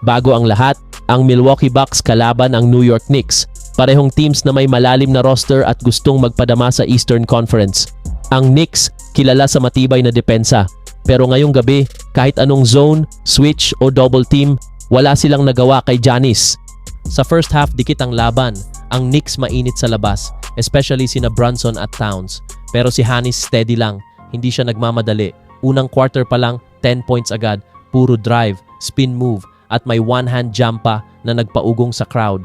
Bago ang lahat, ang Milwaukee Bucks kalaban ang New York Knicks. Parehong teams na may malalim na roster at gustong magpadama sa Eastern Conference. Ang Knicks, kilala sa matibay na depensa. Pero ngayong gabi, kahit anong zone, switch o double team, wala silang nagawa kay Giannis. Sa first half, dikit ang laban. Ang Knicks mainit sa labas, especially sina Brunson at Towns. Pero si Giannis steady lang, hindi siya nagmamadali. Unang quarter pa lang, 10 points agad, puro drive, spin move, at may one-hand jump pa na nagpaugong sa crowd.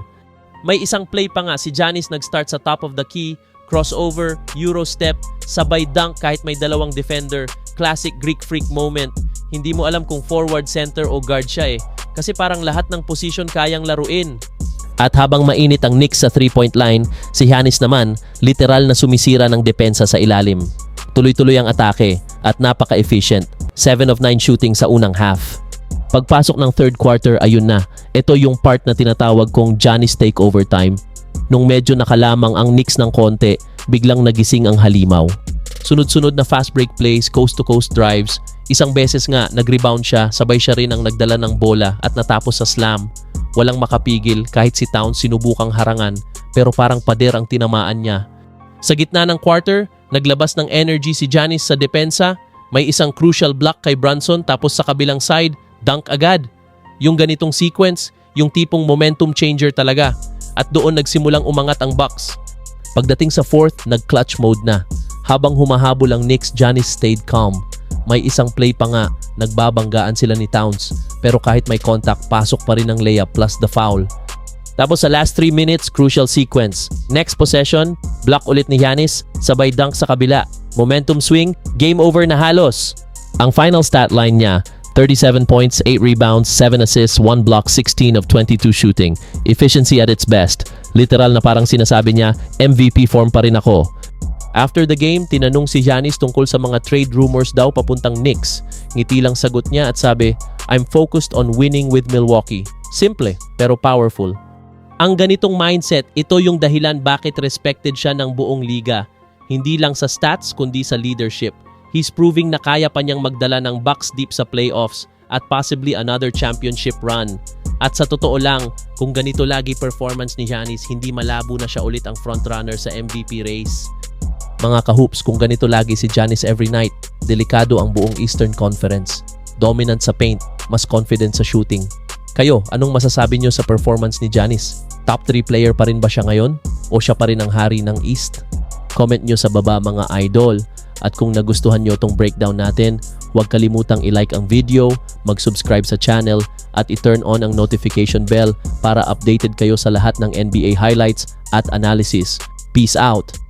May isang play pa nga si Giannis nag-start sa top of the key, crossover, euro step, sabay dunk kahit may dalawang defender, classic Greek freak moment. Hindi mo alam kung forward, center o guard siya kasi parang lahat ng position kayang laruin. At habang mainit ang Knicks sa 3-point line, si Giannis naman literal na sumisira ng depensa sa ilalim. Tuloy-tuloy ang atake at napaka-efficient. 7 of 9 shooting sa unang half. Pagpasok ng third quarter, ayun na. Ito yung part na tinatawag kong Giannis takeover time. Nung medyo nakalamang ang Knicks ng konti, biglang nagising ang halimaw. Sunod-sunod na fast break plays, coast-to-coast drives. Isang beses nga, nag-rebound siya, sabay siya rin ang nagdala ng bola at natapos sa slam. Walang makapigil kahit si Towns sinubukang harangan, pero parang pader ang tinamaan niya. Sa gitna ng quarter, naglabas ng energy si Giannis sa depensa. May isang crucial block kay Brunson tapos sa kabilang side, dunk agad. Yung ganitong sequence, yung tipong momentum changer talaga. At doon nagsimulang umangat ang Bucks. Pagdating sa fourth, nag-clutch mode na. Habang humahabol ang Knicks, Giannis stayed calm. May isang play pa nga, nagbabanggaan sila ni Towns. Pero kahit may contact, pasok pa rin ang layup plus the foul. Tapos sa last 3 minutes, crucial sequence. Next possession, block ulit ni Giannis, sabay dunk sa kabila. Momentum swing, game over na halos. Ang final stat line niya, 37 points, 8 rebounds, 7 assists, 1 block, 16 of 22 shooting. Efficiency at its best. Literal na parang sinasabi niya, MVP form pa rin ako. After the game, tinanong si Giannis tungkol sa mga trade rumors daw papuntang Knicks. Ngiti lang sagot niya at sabi, I'm focused on winning with Milwaukee. Simple, pero powerful. Ang ganitong mindset, ito yung dahilan bakit respected siya ng buong liga. Hindi lang sa stats, kundi sa leadership. He's proving na kaya pa niyang magdala ng Bucks deep sa playoffs at possibly another championship run. At sa totoo lang, kung ganito lagi performance ni Giannis, hindi malabo na siya ulit ang frontrunner sa MVP race. Mga kahoops, kung ganito lagi si Giannis every night, delikado ang buong Eastern Conference. Dominant sa paint, mas confident sa shooting. Kayo, anong masasabi niyo sa performance ni Giannis? Top 3 player pa rin ba siya ngayon? O siya pa rin ang hari ng East? Comment nyo sa baba mga idol. At kung nagustuhan nyo itong breakdown natin, huwag kalimutang i-like ang video, mag-subscribe sa channel, at i-turn on ang notification bell para updated kayo sa lahat ng NBA highlights at analysis. Peace out!